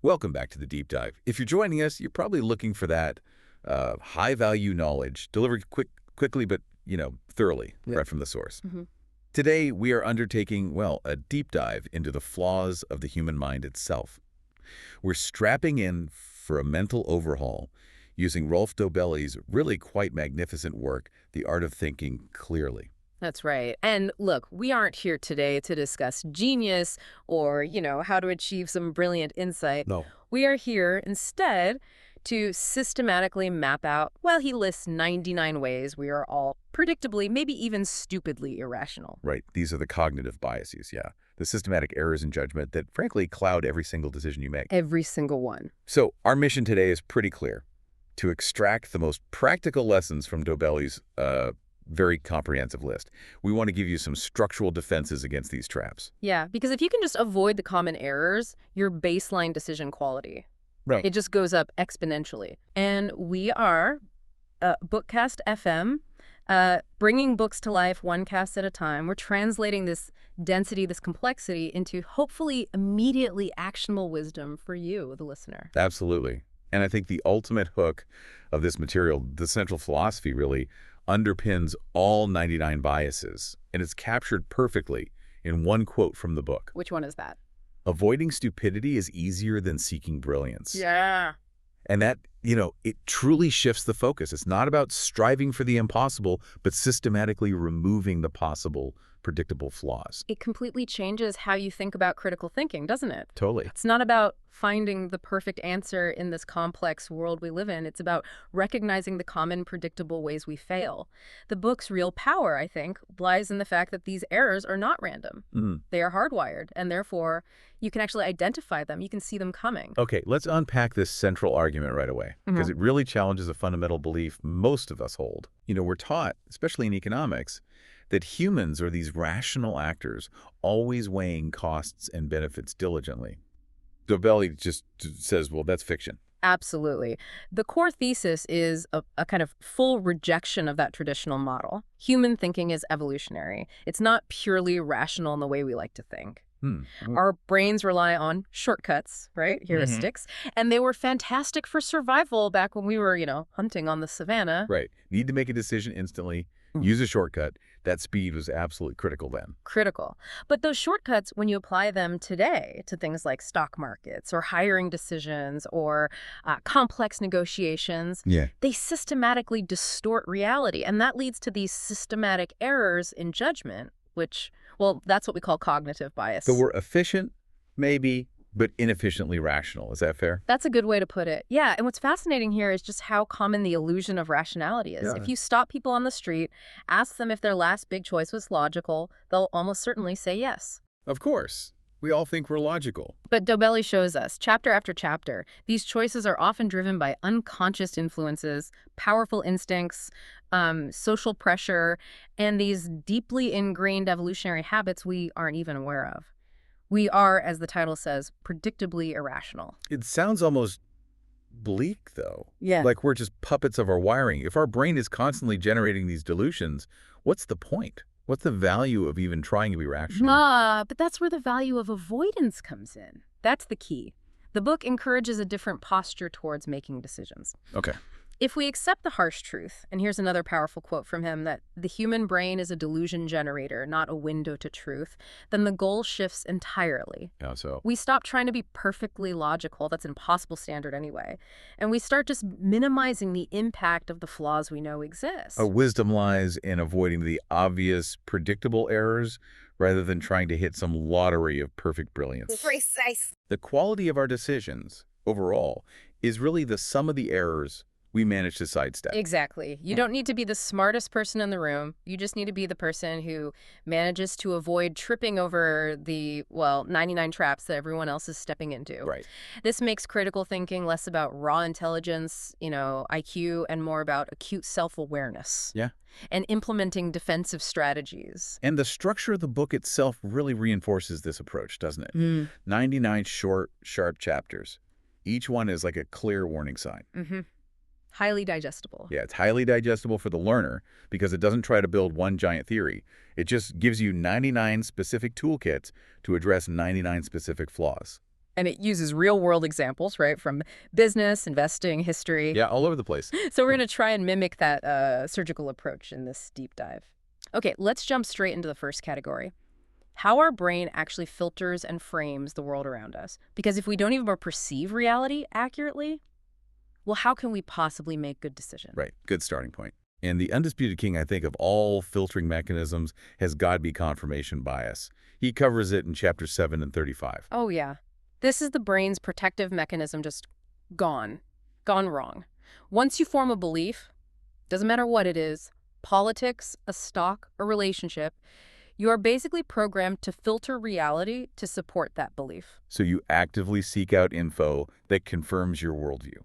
Welcome back to the Deep Dive. If you're joining us, you're probably looking for that high-value knowledge delivered quickly but, thoroughly, right from the source. Today, we are undertaking, well, a deep dive into the flaws of the human mind itself. We're strapping in for a mental overhaul using Rolf Dobelli's really quite magnificent work, The Art of Thinking Clearly. That's right. And look, we aren't here today to discuss genius or, how to achieve some brilliant insight. No. We are here instead to systematically map out, well, he lists 99 ways we are all predictably, maybe even stupidly irrational. Right. These are the cognitive biases, yeah. The systematic errors in judgment that, frankly, cloud every single decision you make. Every single one. So our mission today is pretty clear: to extract the most practical lessons from Dobelli's very comprehensive list. We want to give you some structural defenses against these traps. Yeah, because if you can just avoid the common errors, your baseline decision quality, Right. it just goes up exponentially. And we are BookCast FM, bringing books to life one cast at a time. We're translating this density, this complexity, into hopefully immediately actionable wisdom for you, the listener. Absolutely. And I think the ultimate hook of this material, the central philosophy really, underpins all 99 biases, and it's captured perfectly in one quote from the book. Which one is that? Avoiding stupidity is easier than seeking brilliance. Yeah. And that, it truly shifts the focus. It's not about striving for the impossible, but systematically removing the possible, predictable flaws. It completely changes how you think about critical thinking, doesn't it? Totally. It's not about finding the perfect answer in this complex world we live in. It's about recognizing the common, predictable ways we fail. The book's real power, I think, lies in the fact that these errors are not random. They are hardwired, and therefore you can actually identify them. You can see them coming. Okay, let's unpack this central argument right away, because it really challenges a fundamental belief most of us hold. We're taught, especially in economics, that humans are these rational actors, always weighing costs and benefits diligently. Dobelli just says, well, that's fiction. Absolutely. The core thesis is a kind of full rejection of that traditional model. Human thinking is evolutionary. It's not purely rational in the way we like to think. Our brains rely on shortcuts, right? Heuristics. And they were fantastic for survival back when we were, hunting on the savannah. Right. Need to make a decision instantly. Use a shortcut. That speed was absolutely critical then. Critical. But those shortcuts, when you apply them today to things like stock markets or hiring decisions or complex negotiations, they systematically distort reality. And that leads to these systematic errors in judgment, which, well, that's what we call cognitive bias. So we're efficient, maybe, but inefficiently rational. Is that fair? That's a good way to put it. Yeah, and what's fascinating here is just how common the illusion of rationality is. Yeah. If you stop people on the street, ask them if their last big choice was logical, they'll almost certainly say yes. Of course. We all think we're logical. But Dobelli shows us, chapter after chapter, these choices are often driven by unconscious influences, powerful instincts, social pressure, and these deeply ingrained evolutionary habits we aren't even aware of. We are, as the title says, predictably irrational. It sounds almost bleak, though. Yeah. Like we're just puppets of our wiring. If our brain is constantly generating these delusions, what's the point? What's the value of even trying to be rational? But that's where the value of avoidance comes in. That's the key. The book encourages a different posture towards making decisions. Okay. If we accept the harsh truth, and here's another powerful quote from him, that the human brain is a delusion generator, not a window to truth, then the goal shifts entirely. Yeah, so We stop trying to be perfectly logical. That's an impossible standard anyway. And we start just minimizing the impact of the flaws we know exist. wisdom lies in avoiding the obvious, predictable errors rather than trying to hit some lottery of perfect brilliance. Precise. The quality of our decisions, overall, is really the sum of the errors we manage to sidestep. Exactly. You don't need to be the smartest person in the room. You just need to be the person who manages to avoid tripping over the, 99 traps that everyone else is stepping into. Right. This makes critical thinking less about raw intelligence, IQ, and more about acute self-awareness. Yeah. And implementing defensive strategies. And the structure of the book itself really reinforces this approach, doesn't it? 99 short, sharp chapters. Each one is like a clear warning sign. Highly digestible. Yeah, it's highly digestible for the learner because it doesn't try to build one giant theory. It just gives you 99 specific toolkits to address 99 specific flaws. And it uses real-world examples, right, from business, investing, history. Yeah, all over the place. So we're going to try and mimic that surgical approach in this deep dive. Okay, let's jump straight into the first category. How our brain actually filters and frames the world around us. Because if we don't even perceive reality accurately, well, how can we possibly make good decisions? Right, good starting point. And the undisputed king, I think, of all filtering mechanisms has got to be confirmation bias. He covers it in chapters 7 and 35. Oh, yeah. This is the brain's protective mechanism just gone wrong. Once you form a belief, doesn't matter what it is, politics, a stock, a relationship, you are basically programmed to filter reality to support that belief. So you actively seek out info that confirms your worldview.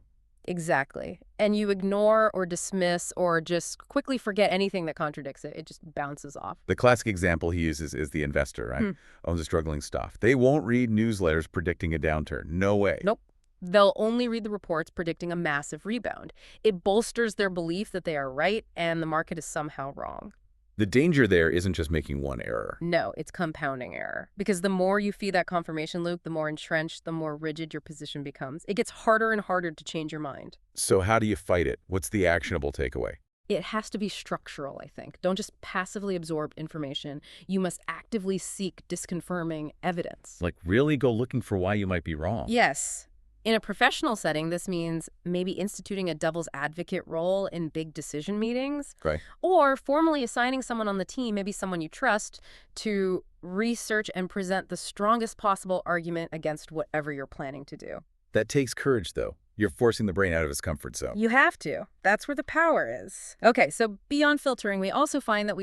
Exactly. And you ignore or dismiss or just quickly forget anything that contradicts it. It just bounces off. The classic example he uses is the investor, right? Owns a struggling stock. They won't read newsletters predicting a downturn. No way. Nope. They'll only read the reports predicting a massive rebound. It bolsters their belief that they are right and the market is somehow wrong. The danger there isn't just making one error. No, it's compounding error. Because the more you feed that confirmation loop, the more entrenched, the more rigid your position becomes. It gets harder and harder to change your mind. So how do you fight it? What's the actionable takeaway? It has to be structural, I think. Don't just passively absorb information. You must actively seek disconfirming evidence. Like really go looking for why you might be wrong. Yes. In a professional setting, this means maybe instituting a devil's advocate role in big decision meetings. Okay. Or formally assigning someone on the team, maybe someone you trust, to research and present the strongest possible argument against whatever you're planning to do. That takes courage, though. You're forcing the brain out of its comfort zone. You have to. That's where the power is. Okay, so beyond filtering, we also find that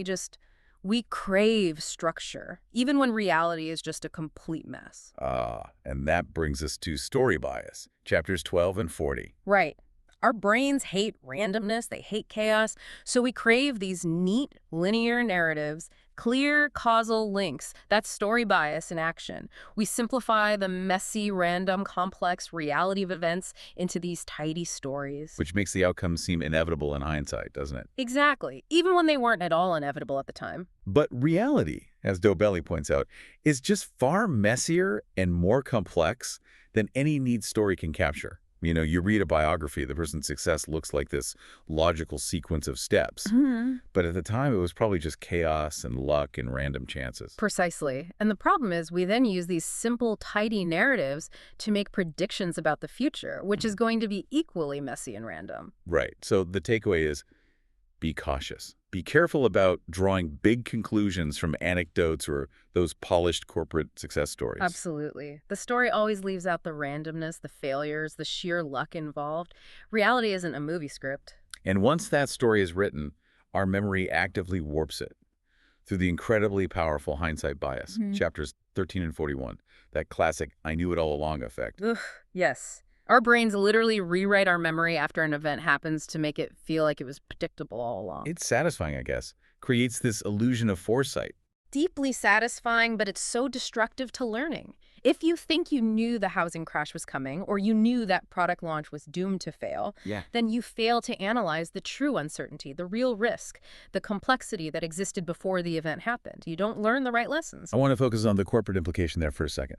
we crave structure, even when reality is just a complete mess. And that brings us to story bias, chapters 12 and 40. Right. Our brains hate randomness, they hate chaos, so we crave these neat, linear narratives, clear causal links. That's story bias in action. We simplify the messy, random, complex reality of events into these tidy stories. Which makes the outcome seem inevitable in hindsight, doesn't it? Exactly, even when they weren't at all inevitable at the time. But reality, as Dobelli points out, is just far messier and more complex than any neat story can capture. You know, you read a biography, the person's success looks like this logical sequence of steps. But at the time, it was probably just chaos and luck and random chances. Precisely. And the problem is we then use these simple, tidy narratives to make predictions about the future, which is going to be equally messy and random. Right. So the takeaway is be cautious. Be careful about drawing big conclusions from anecdotes or those polished corporate success stories. Absolutely. The story always leaves out the randomness, the failures, the sheer luck involved. Reality isn't a movie script. And once that story is written, our memory actively warps it through the incredibly powerful hindsight bias, chapters 13 and 41, that classic I knew it all along effect. Ugh, yes. Our brains literally rewrite our memory after an event happens to make it feel like it was predictable all along. It's satisfying, I guess. Creates this illusion of foresight. Deeply satisfying, but it's so destructive to learning. If you think you knew the housing crash was coming, or you knew that product launch was doomed to fail, then you fail to analyze the true uncertainty, the real risk, the complexity that existed before the event happened. You don't learn the right lessons. I want to focus on the corporate implication there for a second.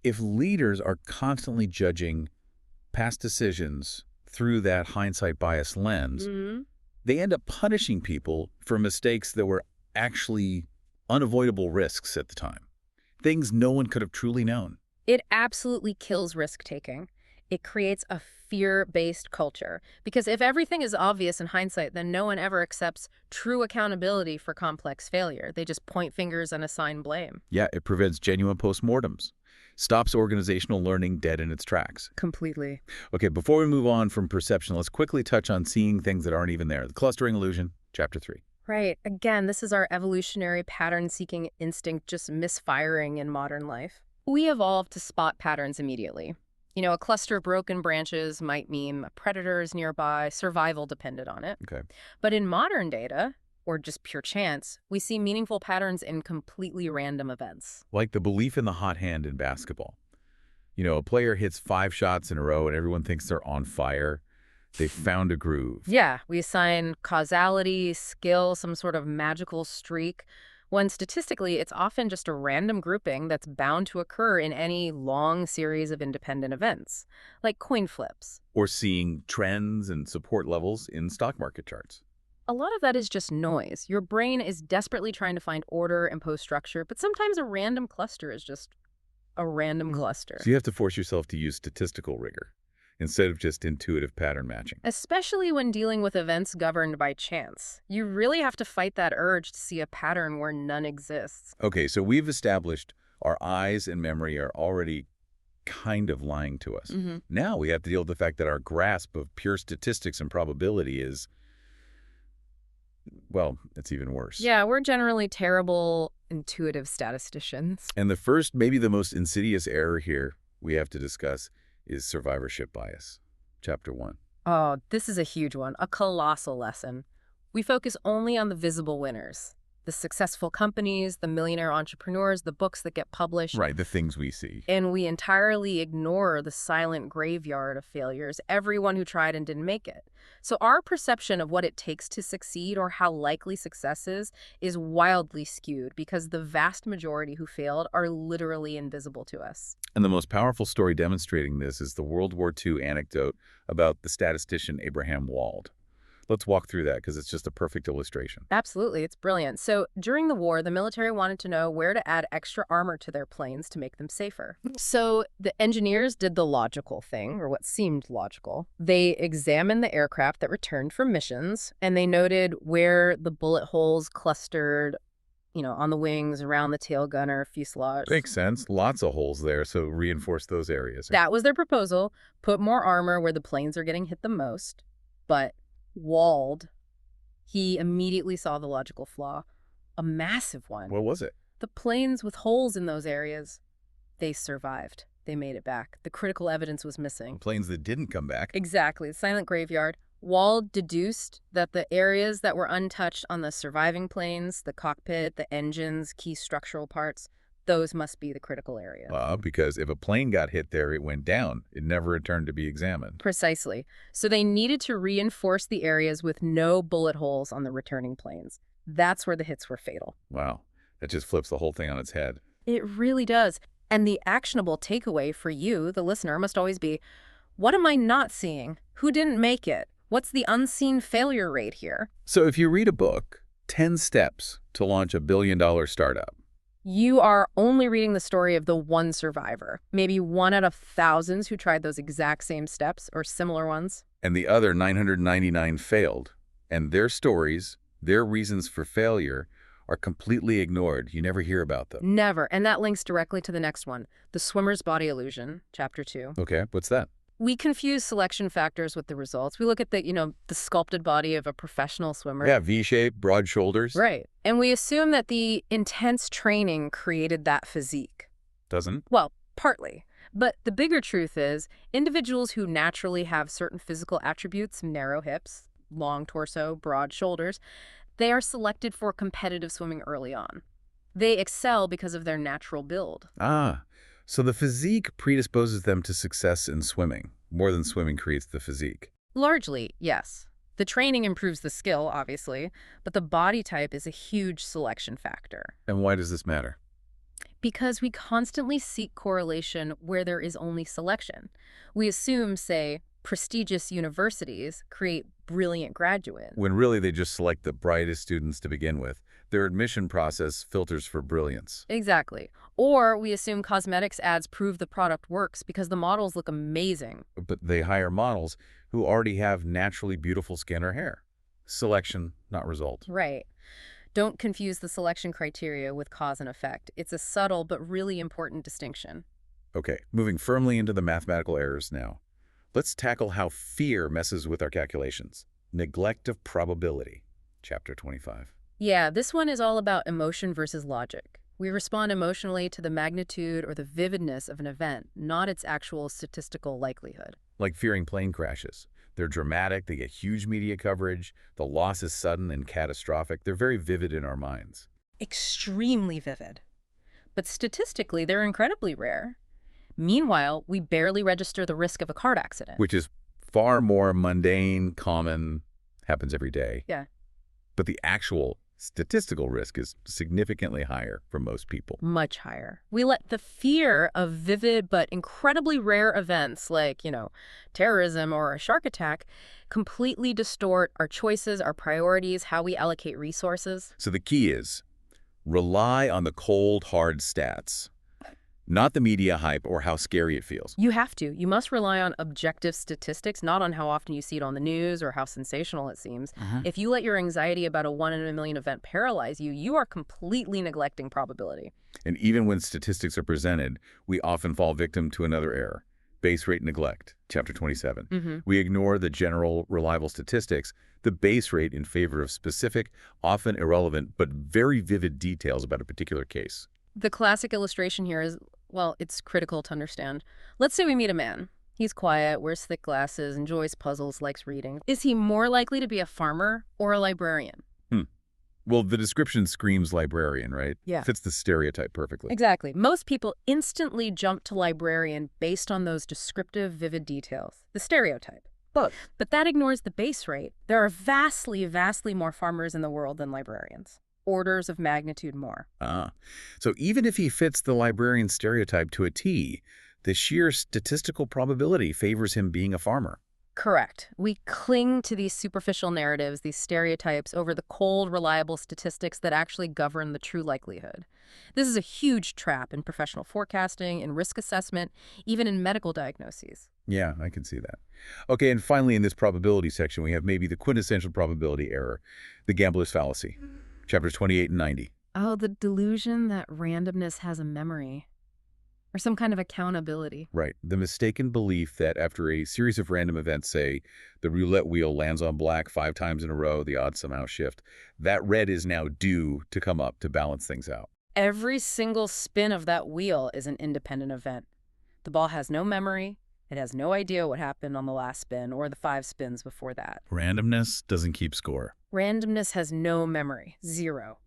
If leaders are constantly judging past decisions through that hindsight bias lens, they end up punishing people for mistakes that were actually unavoidable risks at the time. Things no one could have truly known. It absolutely kills risk-taking. It creates a fear-based culture. Because if everything is obvious in hindsight, then no one ever accepts true accountability for complex failure. They just point fingers and assign blame. Yeah, it prevents genuine postmortems. Stops organizational learning dead in its tracks. Completely. Okay, before we move on from perception, let's quickly touch on seeing things that aren't even there. The clustering illusion, chapter 3. Right. Again, this is our evolutionary pattern-seeking instinct just misfiring in modern life. We evolved to spot patterns immediately. You know, a cluster of broken branches might mean a predator is nearby, survival depended on it. Okay. But in modern data, or just pure chance, we see meaningful patterns in completely random events. Like the belief in the hot hand in basketball. You know, a player hits 5 shots in a row and everyone thinks they're on fire. They found a groove. Yeah, we assign causality, skill, some sort of magical streak, when statistically it's often just a random grouping that's bound to occur in any long series of independent events, like coin flips. Or seeing trends and support levels in stock market charts. A lot of that is just noise. Your brain is desperately trying to find order and post structure, but sometimes a random cluster is just a random cluster. So you have to force yourself to use statistical rigor instead of just intuitive pattern matching. Especially when dealing with events governed by chance. You really have to fight that urge to see a pattern where none exists. Okay, so we've established our eyes and memory are already kind of lying to us. Now we have to deal with the fact that our grasp of pure statistics and probability is, well, it's even worse. Yeah, we're generally terrible intuitive statisticians. And the first, maybe the most insidious error here we have to discuss is survivorship bias. Chapter 1. Oh, this is a huge one, a colossal lesson. We focus only on the visible winners. The successful companies, the millionaire entrepreneurs, the books that get published. Right, the things we see. And we entirely ignore the silent graveyard of failures, everyone who tried and didn't make it. So our perception of what it takes to succeed or how likely success is wildly skewed because the vast majority who failed are literally invisible to us. And the most powerful story demonstrating this is the World War II anecdote about the statistician Abraham Wald. Let's walk through that because it's just a perfect illustration. Absolutely. It's brilliant. So during the war, the military wanted to know where to add extra armor to their planes to make them safer. So the engineers did the logical thing, or what seemed logical. They examined the aircraft that returned from missions, and they noted where the bullet holes clustered, on the wings, around the tail gunner, fuselage. Makes sense. Lots of holes there, so reinforce those areas. That was their proposal. Put more armor where the planes are getting hit the most. But Wald, he immediately saw the logical flaw, a massive one. What was it? The planes with holes in those areas, they survived. They made it back. The critical evidence was missing. Planes that didn't come back. Exactly. The silent graveyard. Wald deduced that the areas that were untouched on the surviving planes, the cockpit, the engines, key structural parts, those must be the critical areas. Because if a plane got hit there, it went down. It never returned to be examined. Precisely. So they needed to reinforce the areas with no bullet holes on the returning planes. That's where the hits were fatal. Wow. That just flips the whole thing on its head. It really does. And the actionable takeaway for you, the listener, must always be, what am I not seeing? Who didn't make it? What's the unseen failure rate here? So if you read a book, 10 Steps to Launch a Billion-Dollar Startup, you are only reading the story of the one survivor, maybe one out of thousands who tried those exact same steps or similar ones. And the other 999 failed. And their stories, their reasons for failure, are completely ignored. You never hear about them. Never. And that links directly to the next one, the swimmer's body illusion, chapter 2. Okay, what's that? We confuse selection factors with the results. We look at the sculpted body of a professional swimmer. Yeah, V-shape, broad shoulders. Right. And we assume that the intense training created that physique. Doesn't? Well, partly. But the bigger truth is, individuals who naturally have certain physical attributes, narrow hips, long torso, broad shoulders, they are selected for competitive swimming early on. They excel because of their natural build. So the physique predisposes them to success in swimming, more than swimming creates the physique. Largely, yes. The training improves the skill, obviously, but the body type is a huge selection factor. And why does this matter? Because we constantly seek correlation where there is only selection. We assume, say, prestigious universities create brilliant graduates. When really they just select the brightest students to begin with. Their admission process filters for brilliance. Exactly. Or we assume cosmetics ads prove the product works because the models look amazing. But they hire models who already have naturally beautiful skin or hair. Selection, not result. Right. Don't confuse the selection criteria with cause and effect. It's a subtle but really important distinction. Okay, moving firmly into the mathematical errors now. Let's tackle how fear messes with our calculations. Neglect of probability, chapter 25. Yeah, this one is all about emotion versus logic. We respond emotionally to the magnitude or the vividness of an event, not its actual statistical likelihood. Like fearing plane crashes. They're dramatic, they get huge media coverage, the loss is sudden and catastrophic. They're very vivid in our minds. Extremely vivid. But statistically, they're incredibly rare. Meanwhile, we barely register the risk of a car accident. Which is far more mundane, common, happens every day. Yeah. But the actual Statistical risk is significantly higher for most people. Much higher. We let the fear of vivid but incredibly rare events like, terrorism or a shark attack completely distort our choices, our priorities, how we allocate resources. So the key is rely on the cold, hard stats, not the media hype or how scary it feels. You have to. You must rely on objective statistics, not on how often you see it on the news or how sensational it seems. If you let your anxiety about a 1 in a million event paralyze you, you are completely neglecting probability. And even when statistics are presented, we often fall victim to another error, base rate neglect, chapter 27. We ignore the general reliable statistics, the base rate in favor of specific, often irrelevant, but very vivid details about a particular case. The classic illustration here is, well, it's critical to understand. Let's say we meet a man. He's quiet, wears thick glasses, enjoys puzzles, likes reading. Is he more likely to be a farmer or a librarian? Well, the description screams librarian, right? Yeah. Fits the stereotype perfectly. Exactly. Most people instantly jump to librarian based on those descriptive, vivid details. The stereotype. But that ignores the base rate. There are vastly, vastly more farmers in the world than librarians. Orders of magnitude more. So even if he fits the librarian stereotype to a T, the sheer statistical probability favors him being a farmer. Correct. We cling to these superficial narratives, these stereotypes, over the cold, reliable statistics that actually govern the true likelihood. This is a huge trap in professional forecasting, in risk assessment, even in medical diagnoses. Yeah, I can see that. Okay, and finally in this probability section, we have maybe the quintessential probability error, the gambler's fallacy. Chapters 28 and 90. Oh, the delusion that randomness has a memory or some kind of accountability. Right. The mistaken belief that after a series of random events, say the roulette wheel lands on black 5 times in a row, the odds somehow shift, that red is now due to come up to balance things out. Every single spin of that wheel is an independent event. The ball has no memory. It has no idea what happened on the last spin or the 5 spins before that. Randomness doesn't keep score. Randomness has no memory. Zero.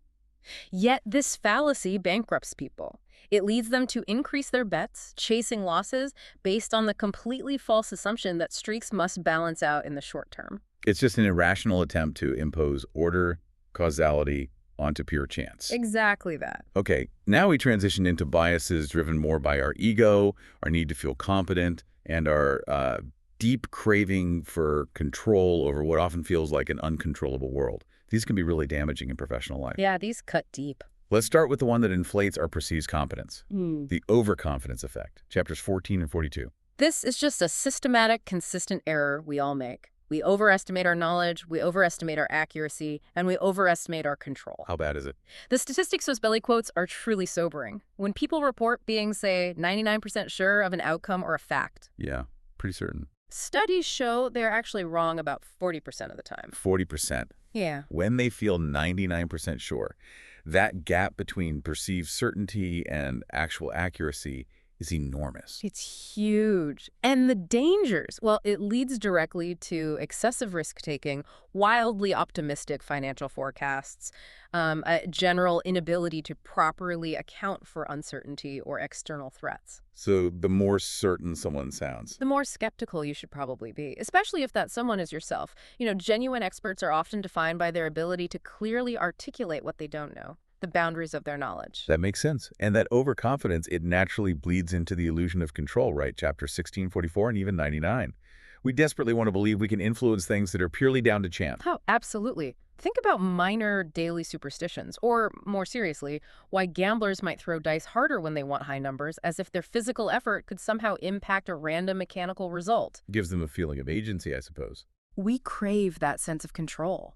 Yet this fallacy bankrupts people. It leads them to increase their bets, chasing losses based on the completely false assumption that streaks must balance out in the short term. It's just an irrational attempt to impose order, causality onto pure chance. Exactly that. Okay, now we transition into biases driven more by our ego, our need to feel competent, and our deep craving for control over what often feels like an uncontrollable world. These can be really damaging in professional life. Yeah, these cut deep. Let's start with the one that inflates our perceived competence, the overconfidence effect, chapters 14 and 42. This is just a systematic, consistent error we all make. We overestimate our knowledge, we overestimate our accuracy, and we overestimate our control. How bad is it? The statistics those Belli quotes are truly sobering. When people report being, say, 99% sure of an outcome or a fact. Yeah, pretty certain. Studies show they're actually wrong about 40% of the time. 40%. Yeah. When they feel 99% sure, that gap between perceived certainty and actual accuracy is enormous. It's huge. And the dangers, well, it leads directly to excessive risk-taking, wildly optimistic financial forecasts, a general inability to properly account for uncertainty or external threats. So the more certain someone sounds, the more skeptical you should probably be, especially if that someone is yourself. Genuine experts are often defined by their ability to clearly articulate what they don't know, the boundaries of their knowledge. That makes sense. And that overconfidence, it naturally bleeds into the illusion of control, right? Chapter 16, 44, and even 99. We desperately want to believe we can influence things that are purely down to chance. Oh, absolutely. Think about minor daily superstitions, or more seriously, why gamblers might throw dice harder when they want high numbers, as if their physical effort could somehow impact a random mechanical result. Gives them a feeling of agency, I suppose. We crave that sense of control.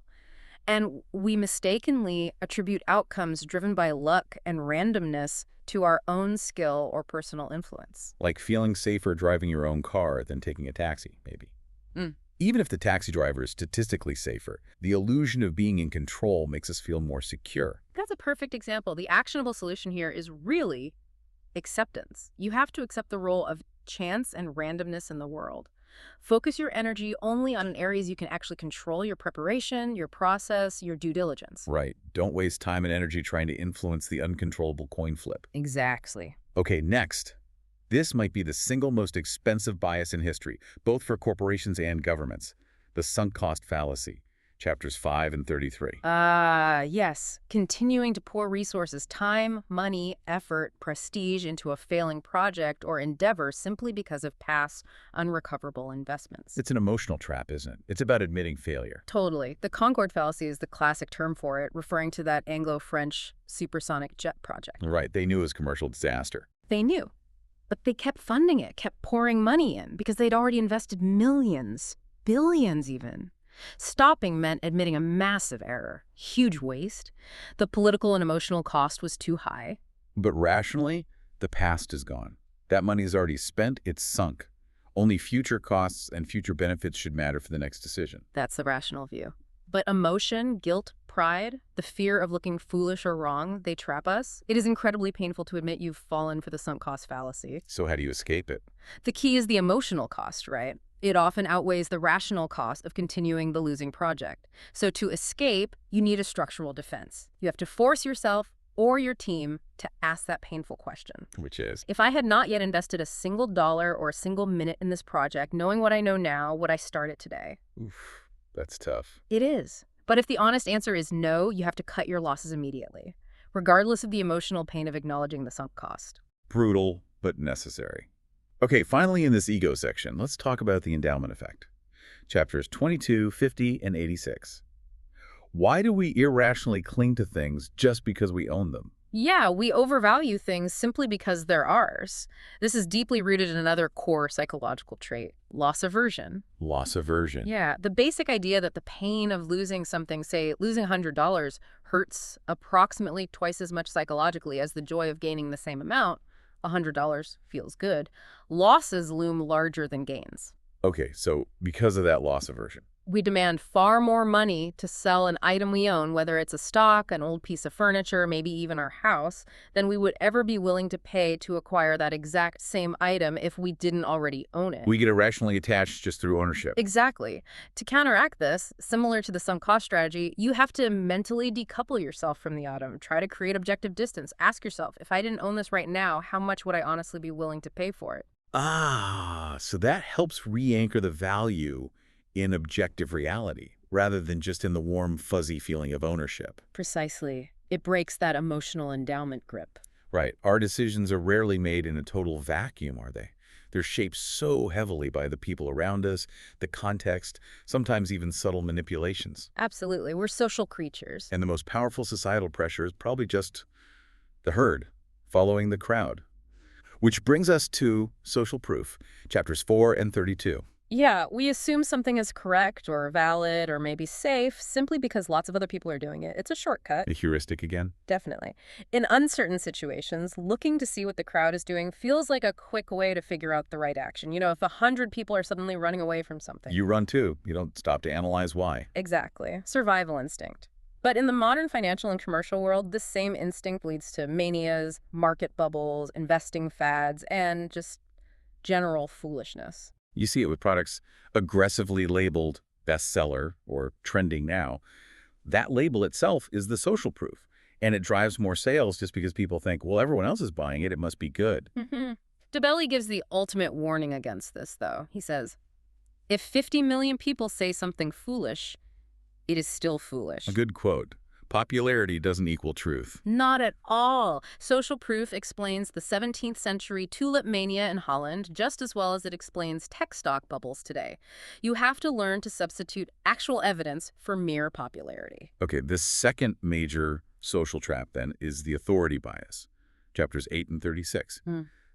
And we mistakenly attribute outcomes driven by luck and randomness to our own skill or personal influence. Like feeling safer driving your own car than taking a taxi, maybe. Even if the taxi driver is statistically safer, the illusion of being in control makes us feel more secure. That's a perfect example. The actionable solution here is really acceptance. You have to accept the role of chance and randomness in the world. Focus your energy only on areas you can actually control: your preparation, your process, your due diligence. Right. Don't waste time and energy trying to influence the uncontrollable coin flip. Exactly. Okay, next. This might be the single most expensive bias in history, both for corporations and governments, the sunk cost fallacy. chapters 5 and 33. Yes. Continuing to pour resources, time, money, effort, prestige into a failing project or endeavor simply because of past unrecoverable investments. It's an emotional trap, isn't it? It's about admitting failure. Totally. The Concorde fallacy is the classic term for it, referring to that Anglo-French supersonic jet project. Right. They knew it was a commercial disaster. They knew. But they kept funding it, kept pouring money in, because they'd already invested millions, billions even. Stopping meant admitting a massive error, huge waste. The political and emotional cost was too high. But rationally, the past is gone. That money is already spent, it's sunk. Only future costs and future benefits should matter for the next decision. That's the rational view. But emotion, guilt, pride, the fear of looking foolish or wrong, they trap us. It is incredibly painful to admit you've fallen for the sunk cost fallacy. So how do you escape it? The key is the emotional cost, right? It often outweighs the rational cost of continuing the losing project. So to escape, you need a structural defense. You have to force yourself or your team to ask that painful question. Which is? If I had not yet invested a single dollar or a single minute in this project, knowing what I know now, would I start it today? Oof, that's tough. It is. But if the honest answer is no, you have to cut your losses immediately, regardless of the emotional pain of acknowledging the sunk cost. Brutal, but necessary. Okay, finally in this ego section, let's talk about the endowment effect. Chapters 22, 50, and 86. Why do we irrationally cling to things just because we own them? Yeah, we overvalue things simply because they're ours. This is deeply rooted in another core psychological trait, loss aversion. Loss aversion. Yeah, the basic idea that the pain of losing something, say losing $100, hurts approximately twice as much psychologically as the joy of gaining the same amount. $100 feels good. Losses loom larger than gains. Okay, so because of that loss aversion. We demand far more money to sell an item we own, whether it's a stock, an old piece of furniture, maybe even our house, than we would ever be willing to pay to acquire that exact same item if we didn't already own it. We get irrationally attached just through ownership. Exactly. To counteract this, similar to the sunk cost strategy, you have to mentally decouple yourself from the item. Try to create objective distance. Ask yourself, if I didn't own this right now, how much would I honestly be willing to pay for it? So that helps re-anchor the value in objective reality, rather than just in the warm, fuzzy feeling of ownership. Precisely. It breaks that emotional endowment grip. Right. Our decisions are rarely made in a total vacuum, are they? They're shaped so heavily by the people around us, the context, sometimes even subtle manipulations. Absolutely. We're social creatures. And the most powerful societal pressure is probably just the herd, following the crowd. Which brings us to social proof, chapters 4 and 32. Yeah, we assume something is correct or valid or maybe safe simply because lots of other people are doing it. It's a shortcut. A heuristic again? Definitely. In uncertain situations, looking to see what the crowd is doing feels like a quick way to figure out the right action. You know, if 100 people are suddenly running away from something. You run too. You don't stop to analyze why. Exactly. Survival instinct. But in the modern financial and commercial world, this same instinct leads to manias, market bubbles, investing fads, and just general foolishness. You see it with products aggressively labeled bestseller or trending now. That label itself is the social proof, and it drives more sales just because people think, well, everyone else is buying it, it must be good. Dobelli gives the ultimate warning against this, though. He says, if 50 million people say something foolish, it is still foolish. A good quote. Popularity doesn't equal truth. Not at all. Social proof explains the 17th century tulip mania in Holland just as well as it explains tech stock bubbles today. You have to learn to substitute actual evidence for mere popularity. Okay, this second major social trap, then, is the authority bias, chapters 8 and 36.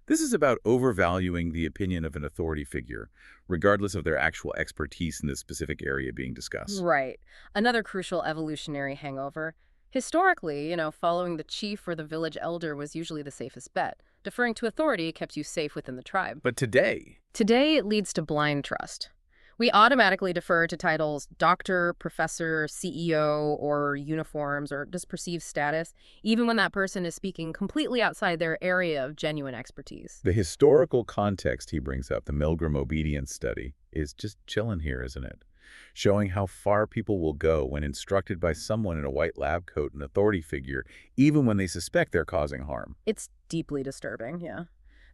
This is about overvaluing the opinion of an authority figure, regardless of their actual expertise in the specific area being discussed. Right. Another crucial evolutionary hangover. Historically, following the chief or the village elder was usually the safest bet. Deferring to authority kept you safe within the tribe. But today it leads to blind trust. We automatically defer to titles doctor, professor, CEO, or uniforms, or just perceived status, even when that person is speaking completely outside their area of genuine expertise. The historical context he brings up, the Milgram obedience study, is just chilling here, isn't it? Showing how far people will go when instructed by someone in a white lab coat, an authority figure, even when they suspect they're causing harm. It's deeply disturbing, yeah.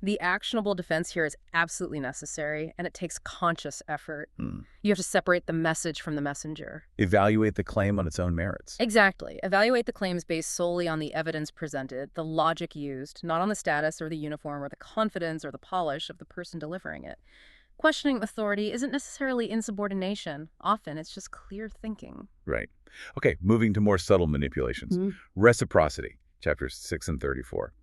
The actionable defense here is absolutely necessary, and it takes conscious effort. You have to separate the message from the messenger. Evaluate the claim on its own merits. Exactly. Evaluate the claims based solely on the evidence presented, the logic used, not on the status or the uniform or the confidence or the polish of the person delivering it. Questioning authority isn't necessarily insubordination. Often, it's just clear thinking. Right. Okay, moving to more subtle manipulations. Reciprocity, chapters 6 and 34.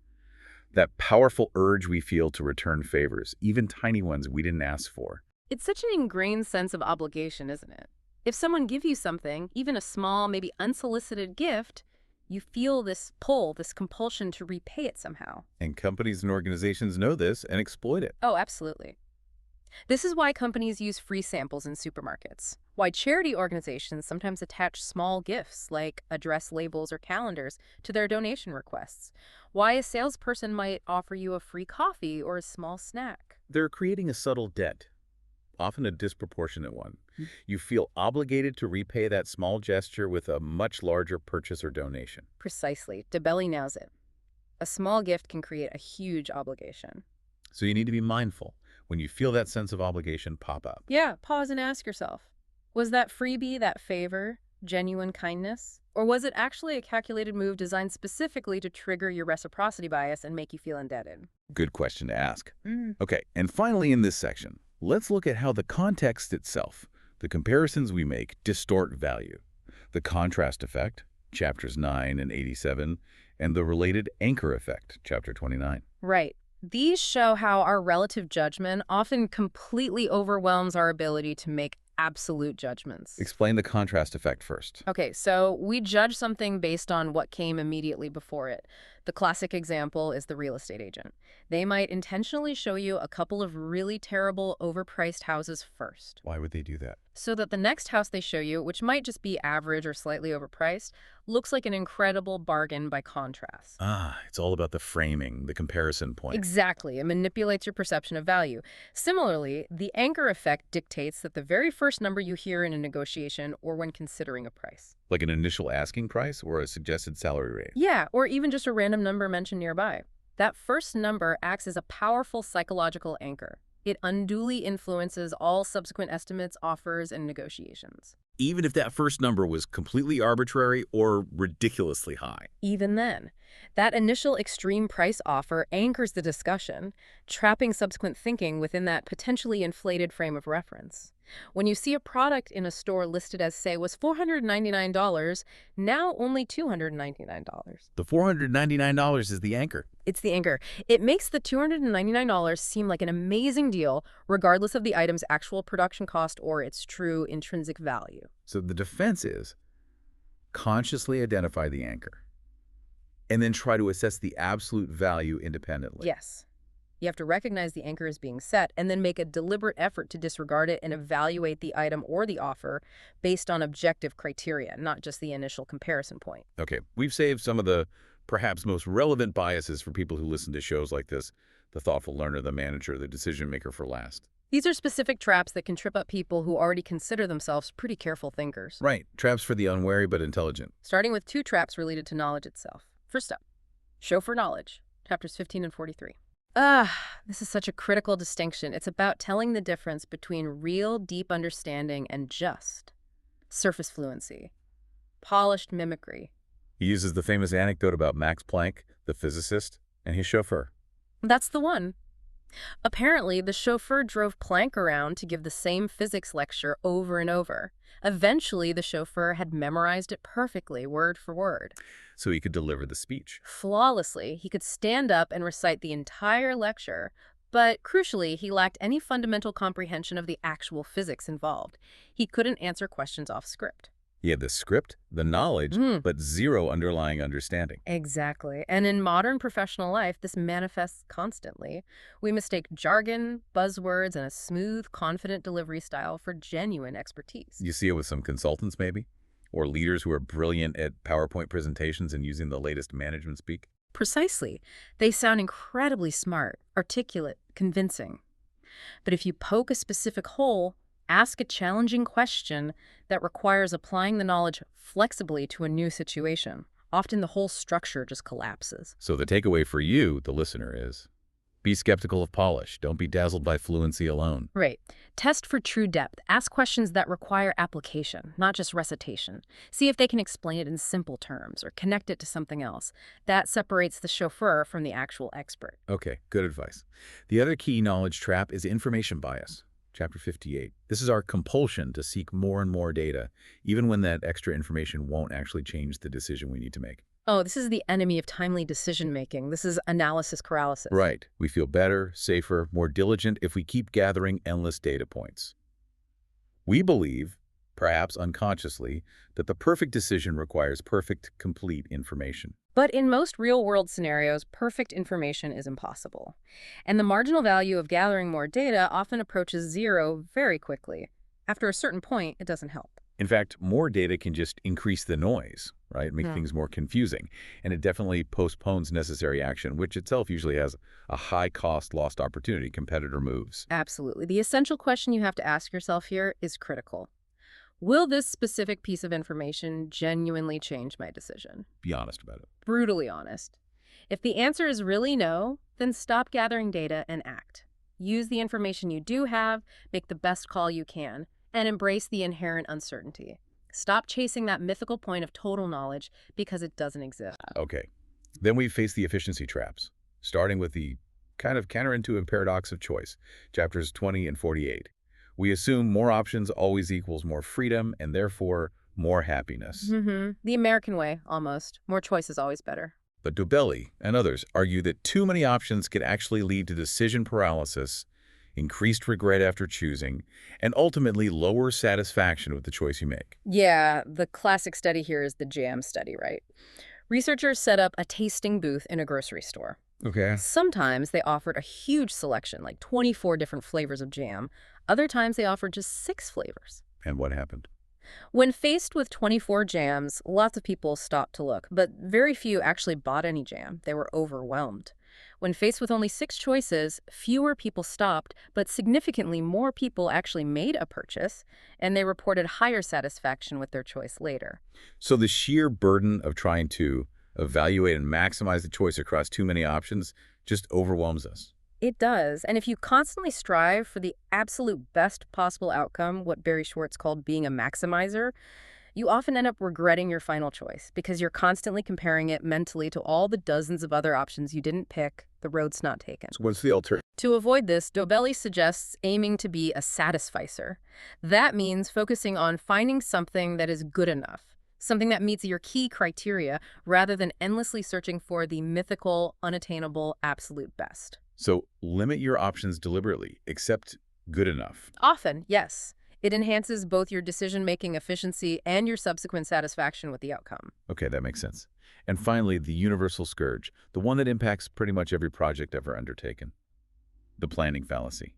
That powerful urge we feel to return favors, even tiny ones we didn't ask for. It's such an ingrained sense of obligation, isn't it? If someone gives you something, even a small, maybe unsolicited gift, you feel this pull, this compulsion to repay it somehow. And companies and organizations know this and exploit it. Oh, absolutely. This is why companies use free samples in supermarkets, why charity organizations sometimes attach small gifts like address labels or calendars to their donation requests, why a salesperson might offer you a free coffee or a small snack. They're creating a subtle debt, often a disproportionate one. You feel obligated to repay that small gesture with a much larger purchase or donation. Precisely. Dobelli nails it. A small gift can create a huge obligation. So you need to be mindful when you feel that sense of obligation pop up. Yeah, pause and ask yourself, was that freebie, that favor, genuine kindness? Or was it actually a calculated move designed specifically to trigger your reciprocity bias and make you feel indebted? Good question to ask. Okay, and finally in this section, let's look at how the context itself, the comparisons we make, distort value. The contrast effect, chapters 9 and 87, and the related anchor effect, chapter 29. Right. These show how our relative judgment often completely overwhelms our ability to make absolute judgments. Explain the contrast effect first. Okay, so we judge something based on what came immediately before it. The classic example is the real estate agent. They might intentionally show you a couple of really terrible, overpriced houses first, Why would they do that? so that the next house they show you, which might just be average or slightly overpriced, looks like an incredible bargain by contrast. It's all about the framing, the comparison point. Exactly. It manipulates your perception of value. Similarly, the anchor effect dictates that the very first number you hear in a negotiation or when considering a price. Like an initial asking price or a suggested salary raise. Yeah, or even just a random number mentioned nearby. That first number acts as a powerful psychological anchor. It unduly influences all subsequent estimates, offers, and negotiations. Even if that first number was completely arbitrary or ridiculously high. Even then, that initial extreme price offer anchors the discussion, trapping subsequent thinking within that potentially inflated frame of reference. When you see a product in a store listed as, say, was $499, now only $299. The $499 is the anchor. It's the anchor. It makes the $299 seem like an amazing deal, regardless of the item's actual production cost or its true intrinsic value. So the defense is consciously identify the anchor and then try to assess the absolute value independently. Yes. You have to recognize the anchor is being set and then make a deliberate effort to disregard it and evaluate the item or the offer based on objective criteria, not just the initial comparison point. Okay, we've saved some of the perhaps most relevant biases for people who listen to shows like this, the thoughtful learner, the manager, the decision maker for last. These are specific traps that can trip up people who already consider themselves pretty careful thinkers. Right, traps for the unwary but intelligent. Starting with 2 traps related to knowledge itself. First up, chauffeur knowledge, chapters 15 and 43. This is such a critical distinction. It's about telling the difference between real, deep understanding and just surface fluency, polished mimicry. He uses the famous anecdote about Max Planck, the physicist, and his chauffeur. That's the one. Apparently, the chauffeur drove Planck around to give the same physics lecture over and over. Eventually, the chauffeur had memorized it perfectly, word for word. So he could deliver the speech. Flawlessly, he could stand up and recite the entire lecture, but crucially, he lacked any fundamental comprehension of the actual physics involved. He couldn't answer questions off script. He had the script, the knowledge, but zero underlying understanding. Exactly. And in modern professional life, this manifests constantly. We mistake jargon, buzzwords, and a smooth, confident delivery style for genuine expertise. You see it with some consultants, maybe? Or leaders who are brilliant at PowerPoint presentations and using the latest management speak? Precisely. They sound incredibly smart, articulate, convincing. But if you poke a specific hole, ask a challenging question that requires applying the knowledge flexibly to a new situation, often the whole structure just collapses. So the takeaway for you, the listener, is Be skeptical of polish. Don't be dazzled by fluency alone. Right. Test for true depth. Ask questions that require application, not just recitation. See if they can explain it in simple terms or connect it to something else. That separates the chauffeur from the actual expert. Okay, good advice. The other key knowledge trap is information bias. Chapter 58. This is our compulsion to seek more and more data, even when that extra information won't actually change the decision we need to make. Oh, this is the enemy of timely decision-making. This is analysis paralysis. Right. We feel better, safer, more diligent if we keep gathering endless data points. We believe, perhaps unconsciously, that the perfect decision requires perfect, complete information. But in most real-world scenarios, perfect information is impossible. And the marginal value of gathering more data often approaches zero very quickly. After a certain point, it doesn't help. In fact, more data can just increase the noise, right? Make things more confusing. And it definitely postpones necessary action, which itself usually has a high-cost lost opportunity, competitor moves. Absolutely. The essential question you have to ask yourself here is critical. Will this specific piece of information genuinely change my decision? Be honest about it. Brutally honest. If the answer is really no, then stop gathering data and act. Use the information you do have, make the best call you can, and embrace the inherent uncertainty. Stop chasing that mythical point of total knowledge because it doesn't exist. Okay. Then we face the efficiency traps, starting with the kind of counterintuitive paradox of choice, chapters 20 and 48. We assume more options always equals more freedom and therefore more happiness. The American way, almost. More choice is always better. But Dobelli and others argue that too many options can actually lead to decision paralysis, increased regret after choosing, and ultimately lower satisfaction with the choice you make. Yeah, the classic study here is the jam study, right? Researchers set up a tasting booth in a grocery store. Okay. Sometimes they offered a huge selection, like 24 different flavors of jam. Other times they offered just 6 flavors. And what happened? When faced with 24 jams, lots of people stopped to look, but very few actually bought any jam. They were overwhelmed. When faced with only 6 choices, fewer people stopped, but significantly more people actually made a purchase, and they reported higher satisfaction with their choice later. So the sheer burden of trying to evaluate and maximize the choice across too many options just overwhelms us. It does, and if you constantly strive for the absolute best possible outcome, what Barry Schwartz called being a maximizer, you often end up regretting your final choice because you're constantly comparing it mentally to all the dozens of other options you didn't pick, the roads not taken. So what's the alternative? To avoid this, Dobelli suggests aiming to be a satisficer. That means focusing on finding something that is good enough, something that meets your key criteria, rather than endlessly searching for the mythical, unattainable, absolute best. So limit your options deliberately, except good enough. Often, yes. It enhances both your decision-making efficiency and your subsequent satisfaction with the outcome. Okay, that makes sense. And finally, the universal scourge, the one that impacts pretty much every project ever undertaken. The planning fallacy.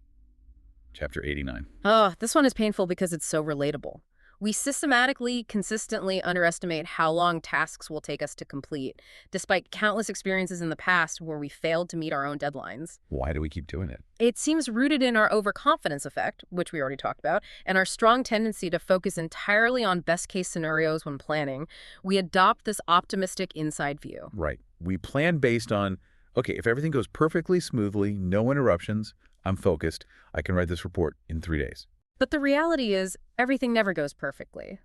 Chapter 89. Oh, this one is painful because it's so relatable. We systematically, consistently underestimate how long tasks will take us to complete, despite countless experiences in the past where we failed to meet our own deadlines. Why do we keep doing it? It seems rooted in our overconfidence effect, which we already talked about, and our strong tendency to focus entirely on best-case scenarios when planning. We adopt this optimistic inside view. Right. We plan based on, okay, if everything goes perfectly smoothly, no interruptions, I'm focused, I can write this report in 3 days. But the reality is, everything never goes perfectly.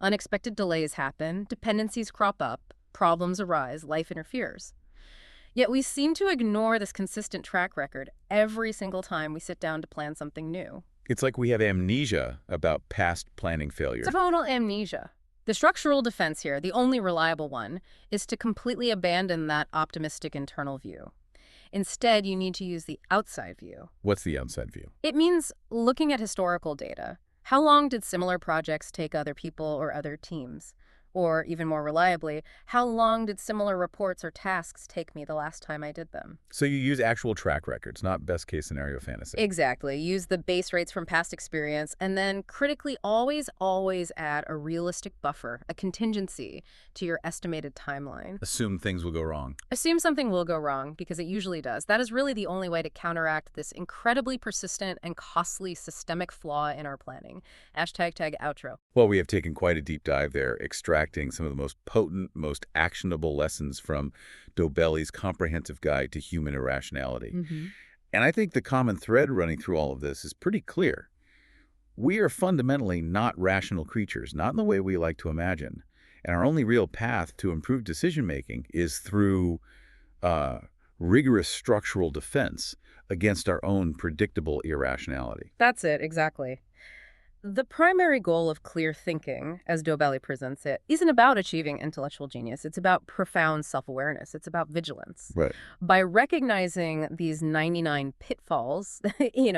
Unexpected delays happen, dependencies crop up, problems arise, life interferes. Yet we seem to ignore this consistent track record every single time we sit down to plan something new. It's like we have amnesia about past planning failure. It's total amnesia. The structural defense here, the only reliable one, is to completely abandon that optimistic internal view. Instead, you need to use the outside view. What's the outside view? It means looking at historical data. How long did similar projects take other people or other teams? Or, even more reliably, how long did similar reports or tasks take me the last time I did them? So you use actual track records, not best-case scenario fantasy. Exactly. Use the base rates from past experience, and then critically always add a realistic buffer, a contingency, to your estimated timeline. Assume things will go wrong. Assume something will go wrong, because it usually does. That is really the only way to counteract this incredibly persistent and costly systemic flaw in our planning. #outro. Well, we have taken quite a deep dive there, extracting some of the most potent, most actionable lessons from Dobelli's comprehensive guide to human irrationality. And I think the common thread running through all of this is pretty clear. We are fundamentally not rational creatures, not in the way we like to imagine. And our only real path to improved decision-making is through rigorous structural defense against our own predictable irrationality. That's it, exactly. The primary goal of clear thinking, as Dobelli presents it, isn't about achieving intellectual genius. It's about profound self-awareness. It's about vigilance. Right. By recognizing these 99 pitfalls,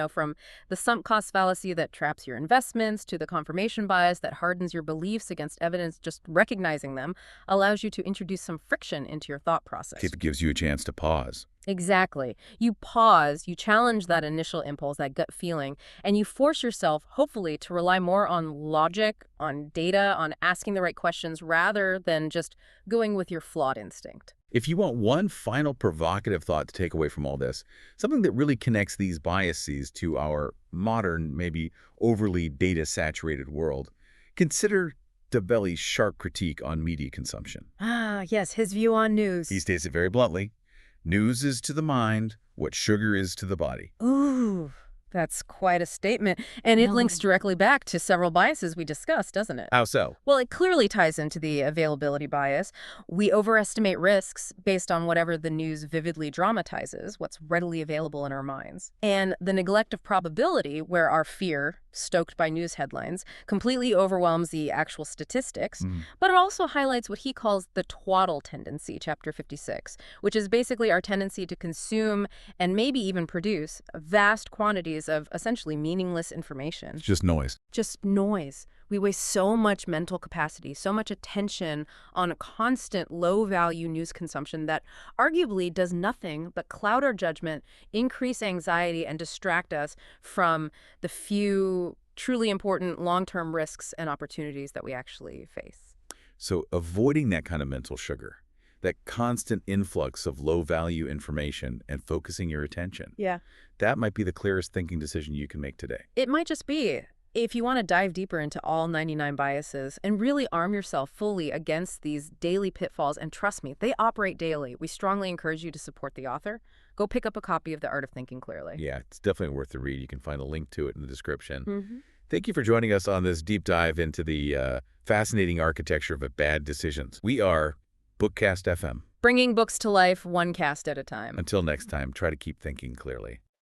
from the sunk cost fallacy that traps your investments to the confirmation bias that hardens your beliefs against evidence, just recognizing them allows you to introduce some friction into your thought process. It gives you a chance to pause. Exactly. You pause, you challenge that initial impulse, that gut feeling, and you force yourself, hopefully, to rely more on logic, on data, on asking the right questions, rather than just going with your flawed instinct. If you want one final provocative thought to take away from all this, something that really connects these biases to our modern, maybe overly data-saturated world, consider Dobelli's sharp critique on media consumption. Ah, yes, his view on news. He states it very bluntly. News is to the mind what sugar is to the body. Ooh, that's quite a statement. And it links directly back to several biases we discussed, doesn't it? How so? Well, it clearly ties into the availability bias. We overestimate risks based on whatever the news vividly dramatizes, what's readily available in our minds. And the neglect of probability, where our fear, stoked by news headlines, completely overwhelms the actual statistics. But it also highlights what he calls the twaddle tendency, chapter 56, which is basically our tendency to consume and maybe even produce vast quantities of essentially meaningless information. It's just noise. Just noise. We waste so much mental capacity, so much attention on a constant low-value news consumption that arguably does nothing but cloud our judgment, increase anxiety, and distract us from the few truly important long-term risks and opportunities that we actually face. So avoiding that kind of mental sugar, that constant influx of low-value information and focusing your attention, that might be the clearest thinking decision you can make today. It might just be. If you want to dive deeper into all 99 biases and really arm yourself fully against these daily pitfalls, and trust me, they operate daily, we strongly encourage you to support the author. Go pick up a copy of The Art of Thinking Clearly. Yeah, it's definitely worth the read. You can find a link to it in the description. Thank you for joining us on this deep dive into the fascinating architecture of bad decisions. We are BookCast FM. Bringing books to life one cast at a time. Until next time, try to keep thinking clearly.